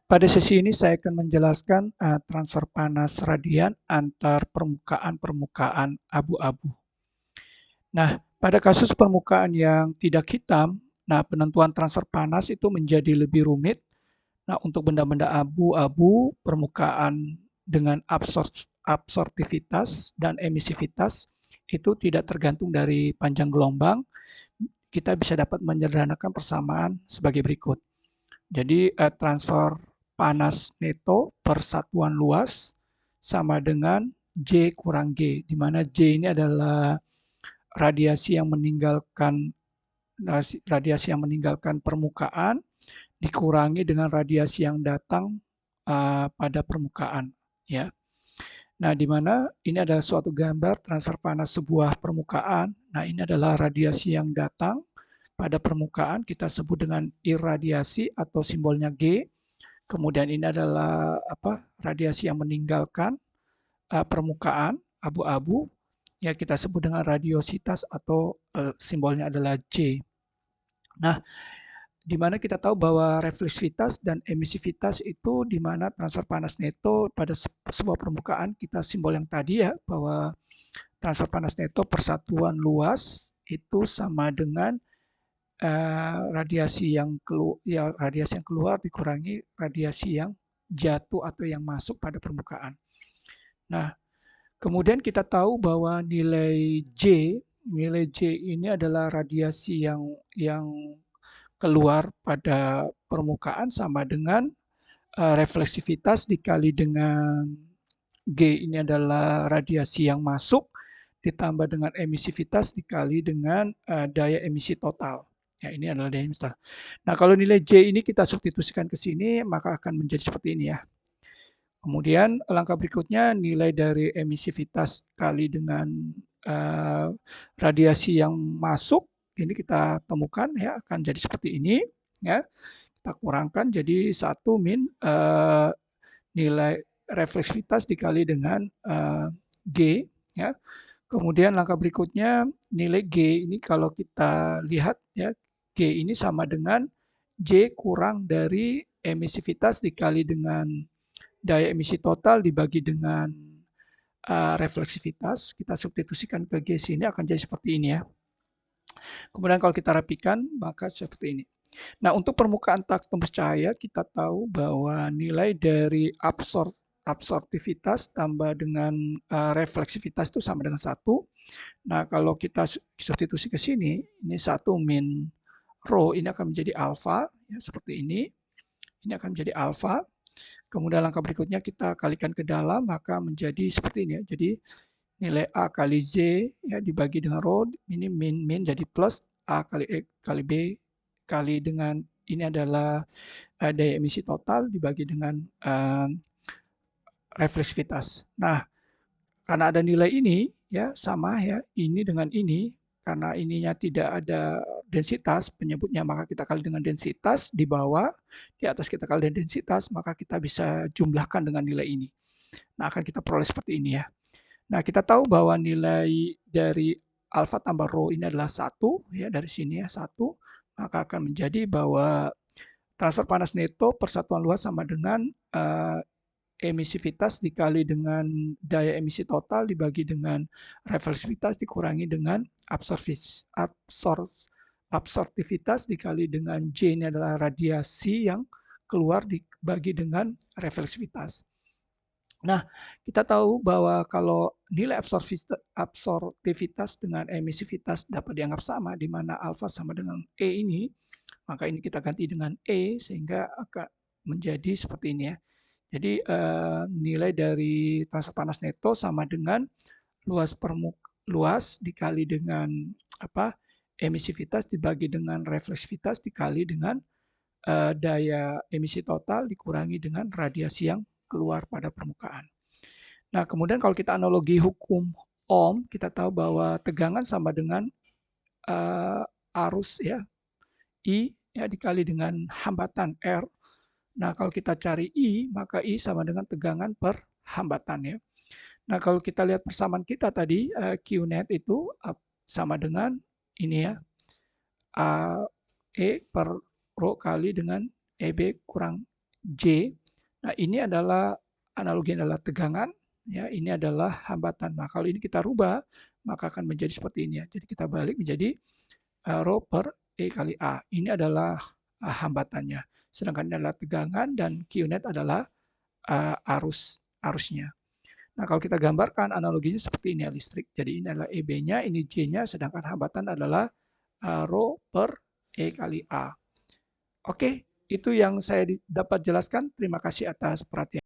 Pada sesi ini saya akan menjelaskan transfer panas radian antar permukaan-permukaan abu-abu. Nah, pada kasus permukaan yang tidak hitam, nah penentuan transfer panas itu menjadi lebih rumit. Nah, untuk benda-benda abu-abu, permukaan dengan absorptivitas dan emisivitas itu tidak tergantung dari panjang gelombang. Kita bisa dapat menyederhanakan persamaan sebagai berikut. Jadi transfer panas neto per satuan luas sama dengan J kurang G, di mana J ini adalah radiasi yang meninggalkan permukaan dikurangi dengan radiasi yang datang pada permukaan, ya. Nah, di mana ini adalah suatu gambar transfer panas sebuah permukaan. Nah, ini adalah radiasi yang datang pada permukaan, kita sebut dengan irradiasi atau simbolnya G. Kemudian ini adalah radiasi yang meninggalkan permukaan abu-abu, ya kita sebut dengan radiositas atau simbolnya adalah J. Nah, di mana kita tahu bahwa refleksivitas dan emisivitas itu di mana transfer panas neto pada sebuah permukaan, kita simbol yang tadi ya, bahwa transfer panas neto persatuan luas itu sama dengan radiasi yang keluar dikurangi radiasi yang jatuh atau yang masuk pada permukaan. Nah, kemudian kita tahu bahwa nilai J ini adalah radiasi yang keluar pada permukaan sama dengan refleksivitas dikali dengan G ini adalah radiasi yang masuk ditambah dengan emisivitas dikali dengan daya emisi total. Ya, ini adalah daya emisi total. Nah, kalau nilai J ini kita substitusikan ke sini, maka akan menjadi seperti ini ya. Kemudian langkah berikutnya nilai dari emisivitas kali dengan radiasi yang masuk, ini kita temukan ya akan jadi seperti ini ya. Kita kurangkan jadi 1 min nilai refleksivitas dikali dengan G ya. Kemudian langkah berikutnya nilai G ini kalau kita lihat ya, G ini sama dengan J kurang dari emisivitas dikali dengan daya emisi total dibagi dengan refleksivitas. Kita substitusikan ke G sini akan jadi seperti ini ya. Kemudian kalau kita rapikan maka seperti ini. Nah, untuk permukaan tak tembus cahaya kita tahu bahwa nilai dari absorptivitas tambah dengan refleksivitas itu sama dengan 1. Nah, kalau kita substitusi ke sini, ini 1 min rho ini akan menjadi alfa, ya, seperti ini. Ini akan menjadi alfa. Kemudian langkah berikutnya kita kalikan ke dalam, maka menjadi seperti ini. Ya. Jadi nilai A kali Z ya, dibagi dengan rho, ini min jadi plus A kali E kali B kali dengan ini adalah daya emisi total dibagi dengan refleksivitas. Nah, karena ada nilai ini ya sama ya, ini dengan ini, karena ininya tidak ada densitas penyebutnya, maka kita kali dengan densitas di bawah, di atas kita kali dengan densitas, maka kita bisa jumlahkan dengan nilai ini. Nah, akan kita peroleh seperti ini ya. Nah, kita tahu bahwa nilai dari alfa tambah rho ini adalah 1 ya, dari sini ya 1, maka akan menjadi bahwa transfer panas neto persatuan luas sama dengan emisivitas dikali dengan daya emisi total dibagi dengan refleksivitas dikurangi dengan absorptivitas dikali dengan J ini adalah radiasi yang keluar dibagi dengan refleksivitas. Nah, kita tahu bahwa kalau nilai absorptivitas dengan emisivitas dapat dianggap sama, di mana alfa sama dengan E ini, maka ini kita ganti dengan E sehingga akan menjadi seperti ini ya. Jadi nilai dari transfer panas neto sama dengan luas dikali dengan emisivitas dibagi dengan refleksivitas dikali dengan daya emisi total dikurangi dengan radiasi yang keluar pada permukaan. Nah, kemudian kalau kita analogi hukum Ohm, kita tahu bahwa tegangan sama dengan arus ya, I ya dikali dengan hambatan R. Nah, kalau kita cari I, maka I sama dengan tegangan per hambatan ya. Nah, kalau kita lihat persamaan kita tadi, Q net itu sama dengan ini ya, E per rho kali dengan EB kurang J. Nah, ini adalah analogi adalah tegangan, ya, ini adalah hambatan. Nah, kalau ini kita rubah, maka akan menjadi seperti ini ya. Jadi kita balik menjadi rho per E kali A. Ini adalah hambatannya. Sedangkan ini adalah tegangan dan Q net adalah arusnya. Nah, kalau kita gambarkan analoginya seperti ini ya, listrik. Jadi ini adalah EB-nya, ini J-nya, sedangkan hambatan adalah rho per E kali A. Oke, itu yang saya dapat jelaskan. Terima kasih atas perhatian.